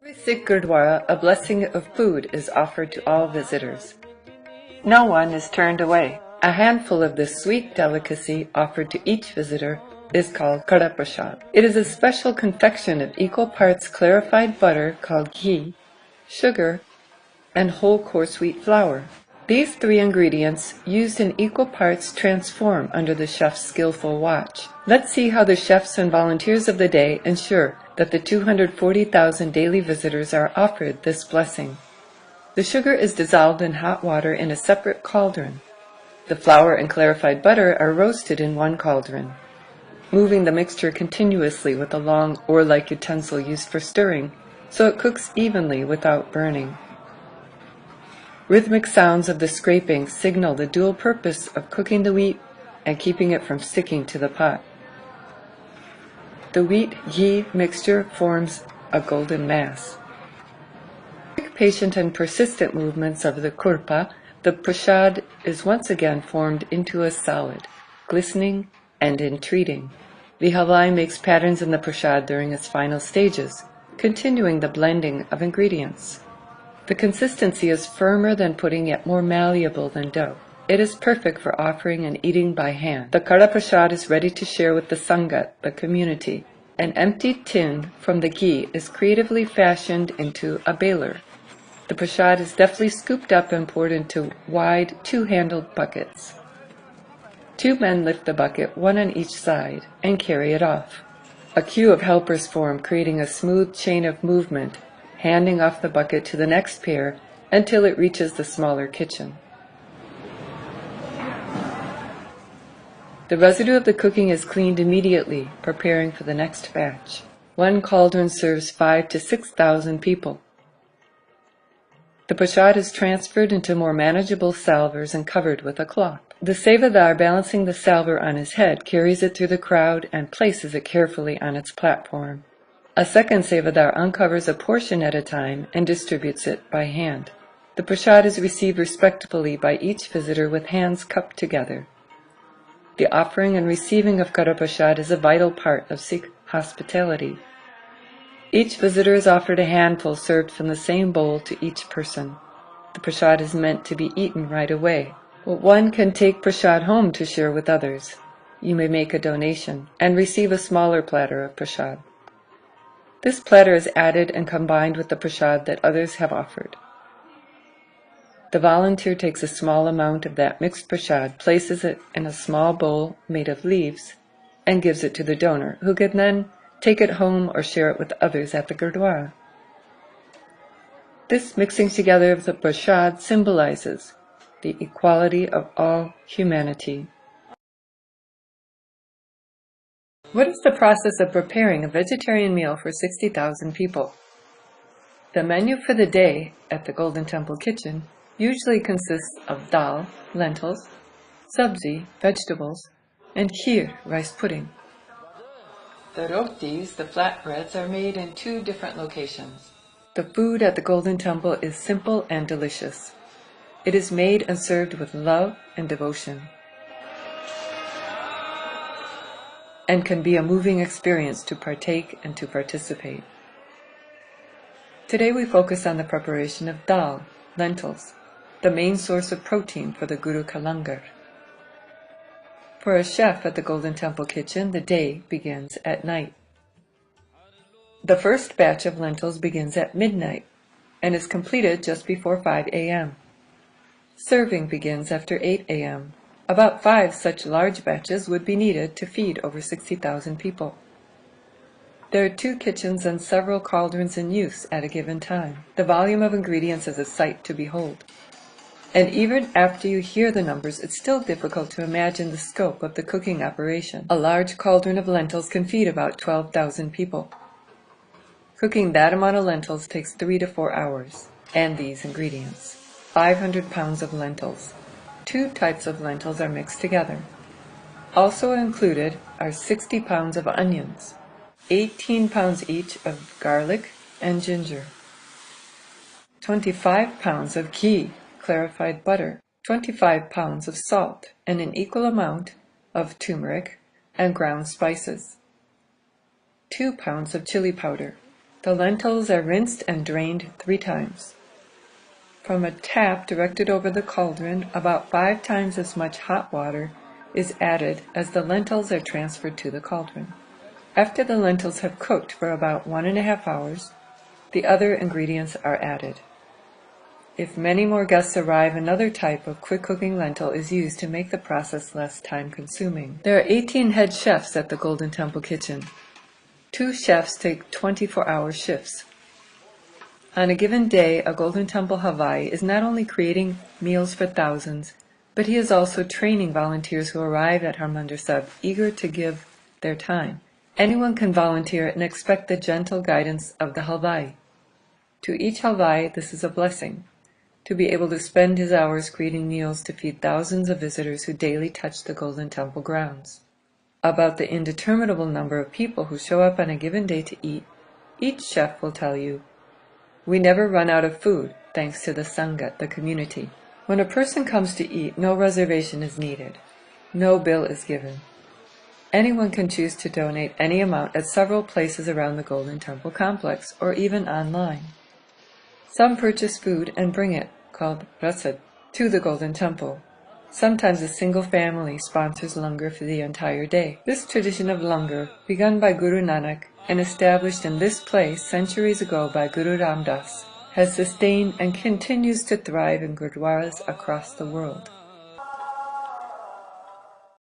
Every Sikh Gurdwara, a blessing of food is offered to all visitors. No one is turned away. A handful of this sweet delicacy offered to each visitor is called Kada Prasad. It is a special confection of equal parts clarified butter called ghee, sugar, and whole coarse wheat flour. These three ingredients, used in equal parts, transform under the chef's skillful watch. Let's see how the chefs and volunteers of the day ensure that the 240,000 daily visitors are offered this blessing. The sugar is dissolved in hot water in a separate cauldron. The flour and clarified butter are roasted in one cauldron. Moving the mixture continuously with a long oar-like utensil used for stirring, so it cooks evenly without burning. Rhythmic sounds of the scraping signal the dual purpose of cooking the wheat and keeping it from sticking to the pot. The wheat-ghee mixture forms a golden mass. Quick, patient, and persistent movements of the kurpa, the prasad is once again formed into a solid, glistening and entreating. The halai makes patterns in the prasad during its final stages, continuing the blending of ingredients. The consistency is firmer than pudding, yet more malleable than dough. It is perfect for offering and eating by hand. The Kada Prasad is ready to share with the Sangat, the community. An empty tin from the ghee is creatively fashioned into a baler. The prasad is deftly scooped up and poured into wide, two-handled buckets. Two men lift the bucket, one on each side, and carry it off. A queue of helpers form, creating a smooth chain of movement, handing off the bucket to the next pair until it reaches the smaller kitchen. The residue of the cooking is cleaned immediately, preparing for the next batch. One cauldron serves 5,000 to 6,000 people. The prasad is transferred into more manageable salvers and covered with a cloth. The sevadar, balancing the salver on his head, carries it through the crowd and places it carefully on its platform. A second sevadar uncovers a portion at a time and distributes it by hand. The prasad is received respectfully by each visitor with hands cupped together. The offering and receiving of Kada Prasad is a vital part of Sikh hospitality. Each visitor is offered a handful served from the same bowl to each person. The prasad is meant to be eaten right away, but one can take prasad home to share with others. You may make a donation and receive a smaller platter of prasad. This platter is added and combined with the prasad that others have offered. The volunteer takes a small amount of that mixed prasad, places it in a small bowl made of leaves, and gives it to the donor, who can then take it home or share it with others at the Gurdwara. This mixing together of the prasad symbolizes the equality of all humanity. What is the process of preparing a vegetarian meal for 60,000 people? The menu for the day at the Golden Temple Kitchen usually consists of dal, lentils, sabzi, vegetables, and kheer, rice pudding. The rotis, the flatbreads, are made in two different locations. The food at the Golden Temple is simple and delicious. It is made and served with love and devotion, and can be a moving experience to partake and to participate. Today we focus on the preparation of dal, lentils, the main source of protein for the Guru Ka Langar. For a chef at the Golden Temple Kitchen, the day begins at night. The first batch of lentils begins at midnight and is completed just before 5 a.m. Serving begins after 8 a.m. About 5 such large batches would be needed to feed over 60,000 people. There are 2 kitchens and several cauldrons in use at a given time. The volume of ingredients is a sight to behold. And even after you hear the numbers, it's still difficult to imagine the scope of the cooking operation. A large cauldron of lentils can feed about 12,000 people. Cooking that amount of lentils takes 3 to 4 hours. And these ingredients: 500 pounds of lentils. 2 types of lentils are mixed together. Also included are 60 pounds of onions, 18 pounds each of garlic and ginger, 25 pounds of ghee, clarified butter, 25 pounds of salt, and an equal amount of turmeric and ground spices, 2 pounds of chili powder, The lentils are rinsed and drained 3 times. From a tap directed over the cauldron, about 5 times as much hot water is added as the lentils are transferred to the cauldron. After the lentils have cooked for about 1½ hours, the other ingredients are added. If many more guests arrive, another type of quick-cooking lentil is used to make the process less time-consuming. There are 18 head chefs at the Golden Temple Kitchen. 2 chefs take 24-hour shifts. On a given day, a Golden Temple Hawaii is not only creating meals for thousands, but he is also training volunteers who arrive at Harmandir Sahib eager to give their time. Anyone can volunteer and expect the gentle guidance of the Halvai. To each Halvai, this is a blessing, to be able to spend his hours creating meals to feed thousands of visitors who daily touch the Golden Temple grounds. About the indeterminable number of people who show up on a given day to eat, each chef will tell you, "We never run out of food, thanks to the Sangha, the community." When a person comes to eat, no reservation is needed. No bill is given. Anyone can choose to donate any amount at several places around the Golden Temple complex, or even online. Some purchase food and bring it, called prasad, to the Golden Temple. Sometimes a single family sponsors langar for the entire day. This tradition of langar, begun by Guru Nanak and established in this place centuries ago by Guru Ram Das, has sustained and continues to thrive in gurdwaras across the world.